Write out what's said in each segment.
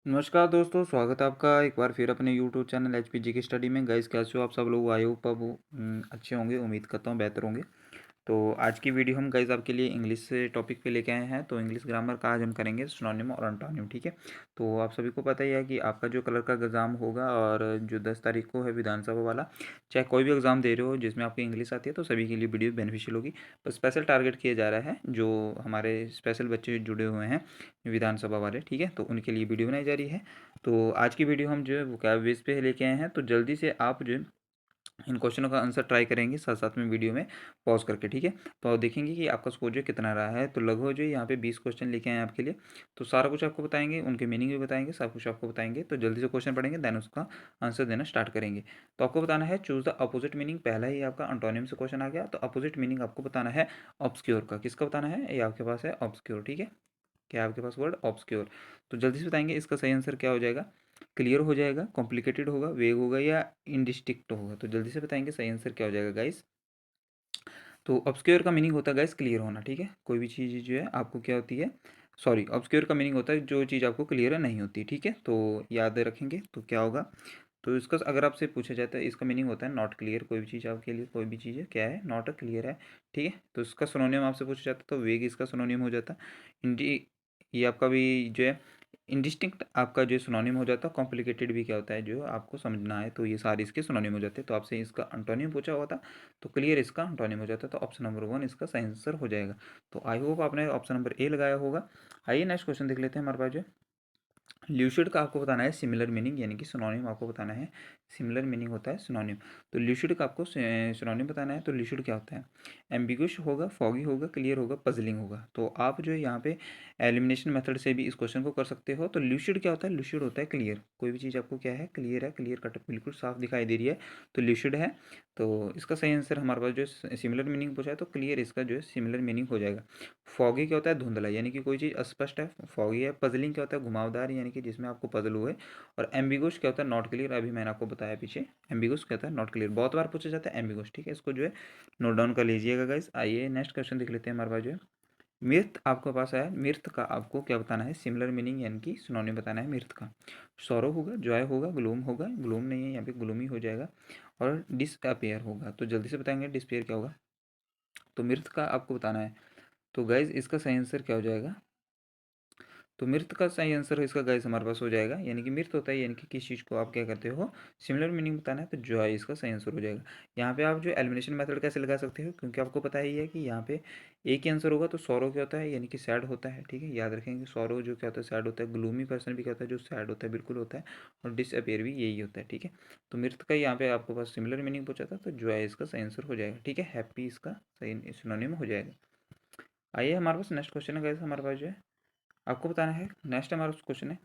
नमस्कार दोस्तों, स्वागत है आपका एक बार फिर अपने यूट्यूब चैनल एचपीजी की स्टडी में। गाइस कैसे हो आप सब लोग? आई होप अब अच्छे होंगे, उम्मीद करता हूँ बेहतर होंगे। तो आज की वीडियो हम गाइस आपके लिए इंग्लिश से टॉपिक पे लेके आए हैं। तो इंग्लिश ग्रामर का आज हम करेंगे सिनोनिम और एंटोनिम, ठीक है। तो आप सभी को पता ही है कि आपका जो कलर का एग्ज़ाम होगा और जो 10 तारीख को है विधानसभा वाला, चाहे कोई भी एग्ज़ाम दे रहे हो जिसमें आपकी इंग्लिश आती है, तो सभी के लिए वीडियो बेनिफिशियल होगी। पर स्पेशल टारगेट किया जा रहा है जो हमारे स्पेशल बच्चे जुड़े हुए हैं विधानसभा वाले, ठीक है। तो उनके लिए वीडियो बनाई जा रही है। तो आज की वीडियो हम जो है वोकैब बेस पे लेके आए हैं। तो जल्दी से आप जो है इन क्वेश्चनों का आंसर ट्राई करेंगे साथ साथ में वीडियो में पॉज करके, ठीक है। तो आप देखेंगे कि आपका स्कोर जो कितना रहा है। तो लगभग जो है यहाँ पे 20 क्वेश्चन लेके आए हैं आपके लिए। तो सारा कुछ आपको बताएंगे, उनके मीनिंग भी बताएंगे, सब कुछ आपको बताएंगे। तो जल्दी से क्वेश्चन पढ़ेंगे, देन उसका आंसर देना स्टार्ट करेंगे। तो आपको बताना है चूज द अपोजिट मीनिंग। पहला ही आपका एंटोनिम से क्वेश्चन आ गया। तो अपोजिट मीनिंग आपको बताना है ऑब्सक्योर का। किसका बताना है? ये आपके पास है ऑब्सक्योर, ठीक है। क्या है आपके पास? Word obscure. तो जल्दी से बताएंगे इसका सही आंसर क्या हो जाएगा। क्लियर हो जाएगा, कॉम्प्लिकेटेड होगा, वेग होगा या इनडिस्टिक्ट होगा। तो जल्दी से बताएंगे सही आंसर क्या हो जाएगा गाइस। तो ऑब्सक्योर का मीनिंग होता है गाइस क्लियर होना, ठीक है। कोई भी चीज़ जो है आपको क्या होती है, सॉरी, ऑब्सक्योर का मीनिंग होता है जो चीज़ आपको क्लियर नहीं होती, ठीक है। तो याद रखेंगे तो क्या होगा। तो इसका अगर आपसे पूछा जाता है, इसका मीनिंग होता है नॉट क्लियर। कोई भी चीज़ आपके लिए, कोई भी चीज़ है क्या है, नॉट क्लियर है, ठीक है। तो इसका सिनोनिम आपसे पूछा जाता है तो वेग इसका सिनोनिम हो जाता है। इंडी ये आपका भी जो है इंडिस्टिंक्ट आपका जो सिनोनिम हो जाता है। कॉम्प्लिकेटेड भी क्या होता है जो आपको समझना है। तो ये सारे इसके सिनोनिम हो जाते हैं। तो आपसे इसका एंटोनिम पूछा हुआ था, तो क्लियर इसका एंटोनिम हो जाता है। तो ऑप्शन नंबर 1 इसका सही आंसर हो जाएगा। तो आई होप आपने ऑप्शन नंबर ए लगाया होगा। आइए नेक्स्ट क्वेश्चन देख लेते हैं हमारे पास जो ल्यूसिड का आपको बताना है सिमिलर मीनिंग, यानी कि सिनोनिम आपको बताना है। सिमिलर मीनिंग होता है सिनोनिम। तो ल्यूसिड का आपको सिनोनिम बताना है। तो ल्यूसिड क्या होता है? एम्बिगुअस होगा, फॉगी होगा, क्लियर होगा, पजलिंग होगा। तो आप जो है यहाँ पे एलिमिनेशन मेथड से भी इस क्वेश्चन को कर सकते हो। तो ल्यूसिड क्या होता है? ल्यूसिड होता है क्लियर। कोई भी चीज़ आपको क्या है, क्लियर है, क्लियर कट बिल्कुल साफ दिखाई दे रही है, तो ल्यूसिड है। तो इसका सही आंसर हमारे पास जो है सिमिलर मीनिंग पूछा है, तो क्लियर इसका जो है सिमिलर मीनिंग हो जाएगा। फॉगी क्या होता है? धुंधला, यानी कि कोई चीज़ अस्पष्ट है, फॉगी है। पजलिंग क्या होता है? घुमावदार, यानी कि जिसमें आपको पजल हुए। और एम्बिगुस क्या होता है? Not clear. अभी मैंने आपको बताया पीछे, एम्बिगुस क्या होता है? Not clear. बहुत बार पूछा जाता है एम्बिगुस, ठीक है। इसको जो है नोट डाउन कर लीजिएगा गाइस। आइए नेक्स्ट क्वेश्चन देख लेते हैं हमारे पास जो है मिर्थ आपके पास है। मिर्थ का आपको क्या बताना है? सिमिलर मीनिंग यानी कि सिनोनिम बताना है मिर्थ का। सॉरो होगा, जॉय होगा, ग्लूम होगा, ग्लूम नहीं है यहाँ पे, ग्लूमी हो जाएगा। और डिसअपेयर होगा। तो जल्दी से बताएंगे डिसअपेयर क्या होगा। तो मिर्थ का आपको बताना है। तो गाइज इसका सही आंसर क्या हो जाएगा? तो मृत का सही आंसर इसका गाइस हमारे पास हो जाएगा, यानी कि मृत होता है, यानी कि किस चीज़ को आप क्या करते हो, सिमिलर मीनिंग बताना है। तो जॉय इसका सही आंसर हो जाएगा। यहाँ पे आप जो एलिमिनेशन मेथड कैसे लगा सकते हो, क्योंकि आपको पता ही है कि यहाँ पे एक ही आंसर होगा। तो सौरो क्या होता है? यानी कि सैड होता है, ठीक है। याद रखेंगे सौरो जो क्या होता है, सैड होता है। ग्लूमी पर्सन भी क्या होता है? जो सैड होता है, बिल्कुल होता है। और डिसअपेयर भी यही होता है, ठीक है। तो मृत का यहाँ पे आपके पास सिमिलर मीनिंग पूछा था, तो जॉय इसका सही आंसर हो जाएगा, ठीक है। हैप्पी इसका सही सिनोनिम हो जाएगा। आइए हमारे पास नेक्स्ट क्वेश्चन है गाइस। हमारे पास जो है आपको बताना है, नेक्स्ट हमारा क्वेश्चन है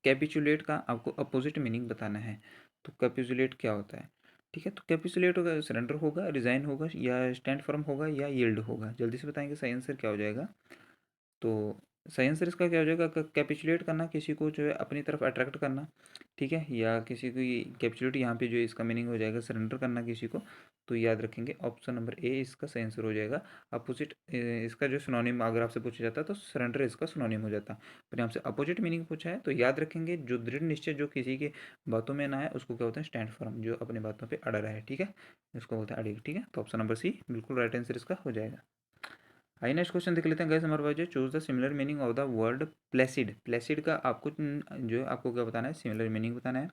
कैपिचुलेट का आपको अपोजिट मीनिंग बताना है। तो कैपिचुलेट क्या होता है, ठीक है। तो कैपिचुलेट होगा, सरेंडर होगा, रिजाइन होगा, या स्टैंड फर्म होगा, या यील्ड होगा। जल्दी से बताएंगे सही आंसर क्या हो जाएगा। तो सही आंसर इसका क्या हो जाएगा? कैपिचुलेट करना, किसी को जो है अपनी तरफ अट्रैक्ट करना, ठीक है। या किसी को कैपिचुलेट यहाँ पे जो इसका मीनिंग हो जाएगा सरेंडर करना किसी को। तो याद रखेंगे ऑप्शन नंबर ए इसका सही आंसर हो जाएगा। अपोजिट इसका जो सिनोनिम अगर आपसे पूछा जाता है तो सरेंडर इसका सिनोनिम हो जाता। पर यहाँ से अपोजिट मीनिंग पूछा है, तो याद रखेंगे जो दृढ़ निश्चय जो किसी के बातों में ना है उसको क्या होता है? स्टैंड फर्म, जो अपनी बातों पर अड़ा रहा है, ठीक है। इसको बोलते हैं अड़ी, ठीक है। तो ऑप्शन नंबर सी बिल्कुल राइट आंसर इसका हो जाएगा। आइए नेक्स्ट क्वेश्चन देख लेते हैं गाइस। हमारे पास जो choose the similar meaning of the word Placid. Placid का आपको जो है आपको क्या बताना है? सिमिलर मीनिंग बताना है।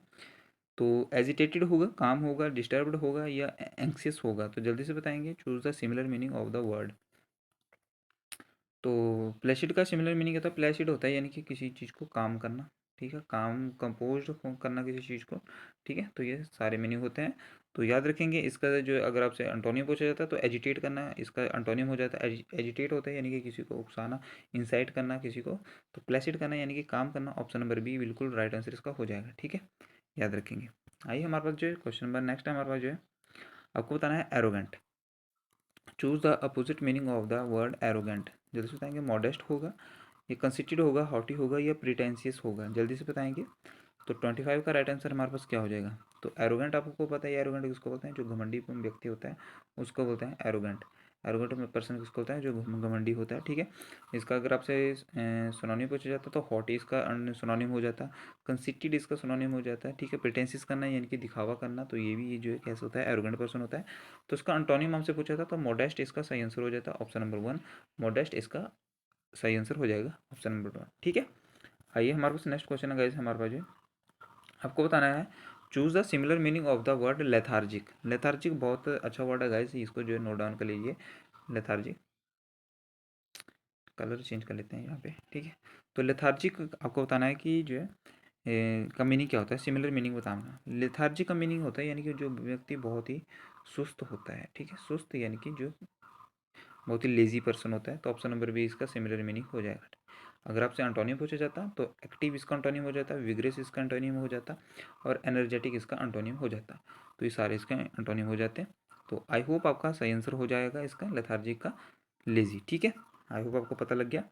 तो एजिटेटेड होगा, काम होगा, डिस्टर्ब्ड होगा, या एंक्सियस होगा। तो जल्दी से बताएंगे choose the similar meaning of the word. तो प्लेसिड का सिमिलर मीनिंग होता है, प्लेसिड होता है यानी कि किसी चीज़ को काम करना, ठीक है। काम कंपोज करना किसी चीज़ को, ठीक है। तो ये सारे मीनिंग होते हैं। तो याद रखेंगे इसका जो अगर आपसे एंटोनिम पूछा जाता है तो एजिटेट करना इसका एंटोनिम हो जाता है। एजिटेट होता है यानी कि किसी को उकसाना, इंसाइट करना किसी को। तो प्लेसिड करना यानी कि काम करना। ऑप्शन नंबर बी बिल्कुल राइट आंसर इसका हो जाएगा, ठीक है। याद रखेंगे। आइए हमारे पास जो है क्वेश्चन नंबर नेक्स्ट है हमारे पास जो है आपको बताना है arrogant. Choose the opposite meaning of the word arrogant. जल्दी से बताएंगे मॉडेस्ट होगा, ये कंसिटेड होगा, हॉटी होगा, या प्रिटेंशियस होगा। जल्दी से बताएंगे। तो 25 का राइट आंसर हमारे पास क्या हो जाएगा। तो एरोगेंट आपको पता है एरोगेंट किसको बोलते हैं? जो घमंडी व्यक्ति होता है उसको बोलते हैं एरोगेंट। एरोगेंट पर्सन किसको होता है, जो घमंडी होता है, ठीक है। इसका अगर आपसे सिनोनिम पूछा जाता तो हॉटी इसका सिनोनिम हो जाता, कंसीटेड इसका सिनोनिम हो जाता है, ठीक है। प्रिटेंसियस करना यानी कि दिखावा करना, तो ये भी ये जो है कैसे होता है, एरोगेंट पर्सन होता है। तो इसका अंटोनिम हमसे पूछा था तो मॉडेस्ट इसका सही आंसर हो जाता है ऑप्शन नंबर 1, मॉडेस्ट इसका सही आंसर हो जाएगा ऑप्शन नंबर 1, ठीक है। आइए हमारे पास नेक्स्ट क्वेश्चन है गाइस, हमारे पास जो है आपको बताना है choose the similar meaning of the word lethargic. Lethargic बहुत अच्छा वर्ड है गाइस, इसको जो है नोट डाउन कर लीजिए। लेथार्जिक, कलर चेंज कर लेते हैं यहाँ पे, ठीक है। तो लेथार्जिक आपको बताना है कि जो है का मीनिंग क्या होता है, सिमिलर मीनिंग बताना। लेथार्जिक का मीनिंग होता है यानी कि जो व्यक्ति बहुत ही सुस्त होता है, ठीक है। सुस्त यानी कि जो बहुत ही लेजी पर्सन होता है, तो ऑप्शन नंबर बी इसका सिमिलर मीनिंग हो जाएगा। अगर आपसे एंटोनिम पूछा जाता तो एक्टिव इसका एंटोनिम हो जाता, विग्रेस इसका एंटोनिम हो जाता, और एनर्जेटिक इसका एंटोनिम हो जाता। तो ये सारे इसके एंटोनिम हो जाते हैं। तो आई होप आपका सही आंसर हो जाएगा इसका लेथार्जिक का लेजी, ठीक है। आई होप आपको पता लग गया।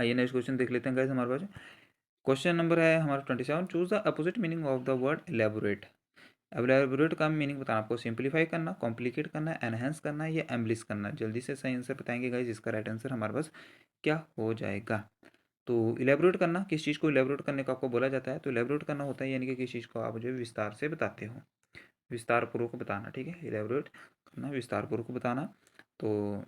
आइए नेक्स्ट क्वेश्चन देख लेते हैं गाइस हमारे पास। क्वेश्चन नंबर है हमारा 27, choose the opposite meaning of the word elaborate. Elaborate का मीनिंग बताना आपको, सिंप्लीफाई करना, कॉम्प्लिकेट करना, एनहेंस करना या एम्बलिश करना। जल्दी से सही आंसर बताएंगे गाइस, इसका राइट आंसर हमारे पास क्या हो जाएगा। तो इलेबोरेट करना, किस चीज़ को इलेबोरेट करने को आपको बोला जाता है, तो इलेबोरेट करना होता है यानी कि किस चीज़ को आप जो विस्तार से बताते हो, विस्तार पूर्वक बताना, ठीक है। इलेबोरेट करना, विस्तार पूर्वक बताना। तो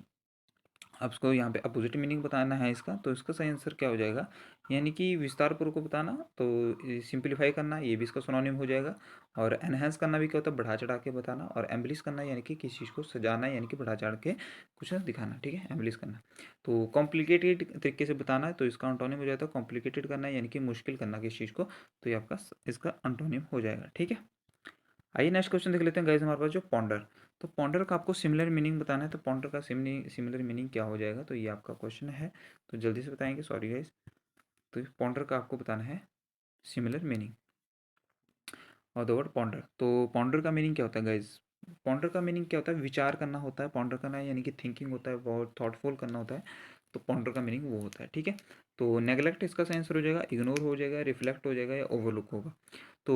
आपको यहाँ पे अपोजिट मीनिंग बताना है इसका, तो इसका सही आंसर क्या हो जाएगा, यानी कि विस्तार पूर्वक बताना। तो सिंप्लीफाई करना ये भी इसका सिनोनिम हो जाएगा। और एनहेंस करना भी क्या होता है, बढ़ा चढ़ा के बताना। और एम्बलिश करना यानी कि किसी चीज़ को सजाना, यानी कि बढ़ा चढ़ा के कुछ दिखाना, ठीक है, एम्बलिश करना। तो कॉम्प्लिकेटेड तरीके से बताना है तो इसका अंटोनिम हो जाता है कॉम्प्लिकेटेड करना, यानी कि मुश्किल करना किसी चीज़ को, तो ये आपका इसका अंटोनिम हो जाएगा, ठीक है। आइए नेक्स्ट क्वेश्चन देख लेते हैं गाइस हमारे पास, जो पॉन्डर। तो पॉन्डर का आपको सिमिलर मीनिंग बताना है, तो पॉन्डर का सिमिलर मीनिंग क्या हो जाएगा, तो ये आपका क्वेश्चन है, तो जल्दी से बताएंगे, सॉरी गाइस। तो पॉन्डर का आपको बताना है सिमिलर मीनिंग और द वर्ड पॉन्डर। तो पॉन्डर का मीनिंग क्या होता है गाइस, पॉन्डर का मीनिंग क्या होता है, विचार करना होता है। पॉन्डर करना यानी कि थिंकिंग होता है, बहुत थॉटफुल करना होता है। तो पॉन्डर का मीनिंग वो होता है, ठीक है। तो नेगलेक्ट इसका सही आंसर हो जाएगा, इग्नोर हो जाएगा, रिफ्लेक्ट हो जाएगा या ओवरलुक होगा। तो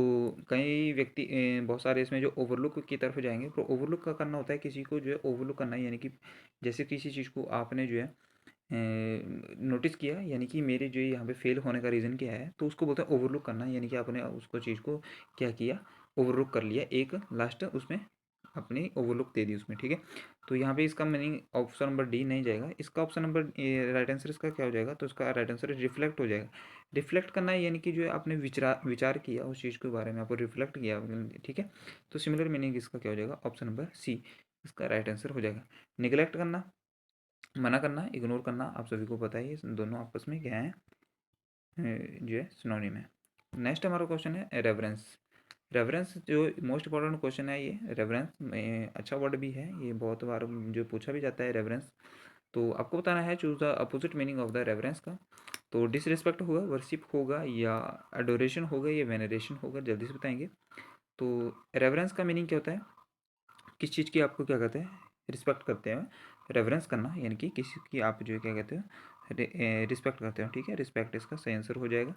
कई व्यक्ति बहुत सारे इसमें जो ओवरलुक की तरफ जाएंगे, तो ओवरलुक का करना होता है किसी को जो है ओवरलुक करना है, यानी कि जैसे किसी चीज़ को आपने जो है नोटिस किया, यानी कि मेरे जो यहाँ पे फेल होने का रीज़न क्या है, तो उसको बोलते हैं ओवरलुक करना, यानी कि आपने उसको चीज़ को क्या किया, ओवरलुक कर लिया, एक लास्ट उसमें अपनी ओवरलुक दे दी उसमें, ठीक है। तो यहाँ पे इसका मीनिंग ऑप्शन नंबर डी नहीं जाएगा, इसका ऑप्शन नंबर राइट आंसर इसका क्या हो जाएगा, तो इसका राइट आंसर रिफ्लेक्ट हो जाएगा। रिफ्लेक्ट करना है यानी कि जो है आपने विचार विचार किया उस चीज़ के बारे में, आपको रिफ्लेक्ट किया, ठीक है। तो सिमिलर मीनिंग इसका क्या हो जाएगा, ऑप्शन नंबर सी इसका राइट आंसर हो जाएगा। निगलेक्ट करना, मना करना, इग्नोर करना, आप सभी को पता है ये दोनों आपस में क्या है, जो है सिनोनिम है। नेक्स्ट हमारा क्वेश्चन है रेफरेंस। रेफरेंस जो मोस्ट इंपॉर्टेंट क्वेश्चन है, ये रेफरेंस अच्छा वर्ड भी है, ये बहुत बार जो पूछा भी जाता है रेफरेंस। तो आपको बताना है choose the opposite meaning of the reference का। तो डिसरिस्पेक्ट होगा, वर्शिप होगा, या एडोरेशन होगा, या वेनरेशन होगा, जल्दी से बताएंगे। तो रेफरेंस का मीनिंग क्या होता है, किस चीज़ की आपको क्या कहते हैं, रिस्पेक्ट करते हैं। रेफरेंस करना यानी कि किसी की आप जो क्या कहते हो, रिस्पेक्ट करते हो, ठीक है। रिस्पेक्ट इसका सही आंसर हो जाएगा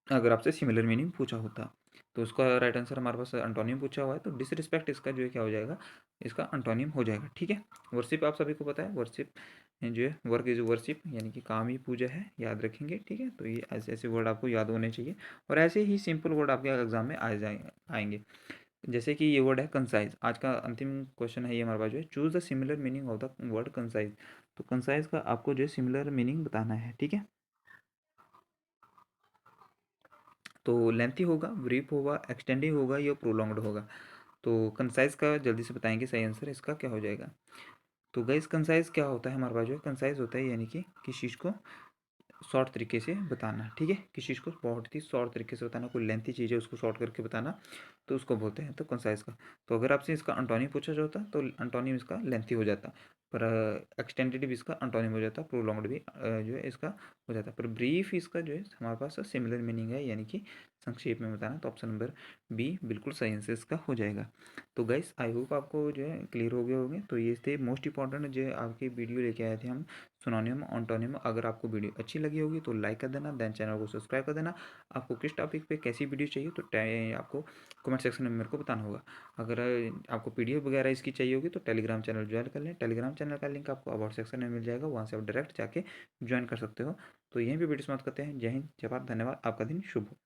अगर आपसे सिमिलर मीनिंग पूछा होता। तो उसका राइट आंसर हमारे पास अंटोनियम पूछा हुआ है, तो डिसरिस्पेक्ट इसका जो है क्या हो जाएगा, इसका अंटोनियम हो जाएगा, ठीक है। वर्शिप आप सभी को पता है, वर्शिप जो है वर्क इज वर्शिप, यानी कि काम ही पूजा है, याद रखेंगे, ठीक है। तो ये ऐसे ऐसे वर्ड आपको याद होने चाहिए, और ऐसे ही सिंपल वर्ड आपके एग्जाम में आएंगे। जैसे कि ये वर्ड है कंसाइज, आज का अंतिम क्वेश्चन है ये हमारे पास, जो है choose the similar meaning of the word concise. तो कंसाइज का आपको जो है सिमिलर मीनिंग बताना है, ठीक है। तो लेंथी होगा, ब्रीफ होगा, एक्सटेंडिंग होगा, या प्रोलॉन्ग्ड होगा। तो कंसाइज का जल्दी से बताएंगे सही आंसर इसका क्या हो जाएगा। तो गाइस कंसाइज क्या होता है हमारे पास, जो है कंसाइज होता है यानी कि किसी चीज़ को शॉर्ट तरीके से बताना, ठीक है। किसी चीज़ को बहुत ही शॉर्ट तरीके से बताना, कोई लेंथी चीज़ है उसको शॉर्ट करके बताना, तो उसको बोलते हैं तो कंसाइज का। तो अगर आपसे इसका अंटोनिम पूछा जाता तो अंटोनिम इसका लेंथी हो जाता, पर एक्सटेंडेड भी इसका अंटोनिम हो जाता, प्रोलॉन्ग्ड भी जो है इसका हो जाता, पर ब्रीफ इसका जो है हमारे पास सिमिलर मीनिंग है, यानी कि संक्षेप में बताना। तो ऑप्शन नंबर बी बिल्कुल सही आंसर इसका हो जाएगा। तो गाइस आई होप आपको जो है क्लियर हो गए होंगे। तो ये थे मोस्ट इंपॉर्टेंट जो है आपकी वीडियो लेके आए थे हम सिनोनिम, ऑन्टोनिम। अगर आपको वीडियो अच्छी लगी होगी तो लाइक कर देना, देन चैनल को सब्सक्राइब कर देना। आपको किस टॉपिक पे कैसी वीडियो चाहिए तो आपको कमेंट सेक्शन में मेरे को बताना होगा। अगर आपको पीडीएफ वगैरह इसकी चाहिए होगी तो टेलीग्राम चैनल ज्वाइन कर लें। टेलीग्राम चैनल का लिंक आपको अबाउट सेक्शन में मिल जाएगा, वहाँ से आप डायरेक्ट जाके ज्वाइन कर सकते हो। तो यहीं पे वीडियो समाप्त करते हैं। जय हिंद, जय भारत, धन्यवाद। आपका दिन शुभ हो।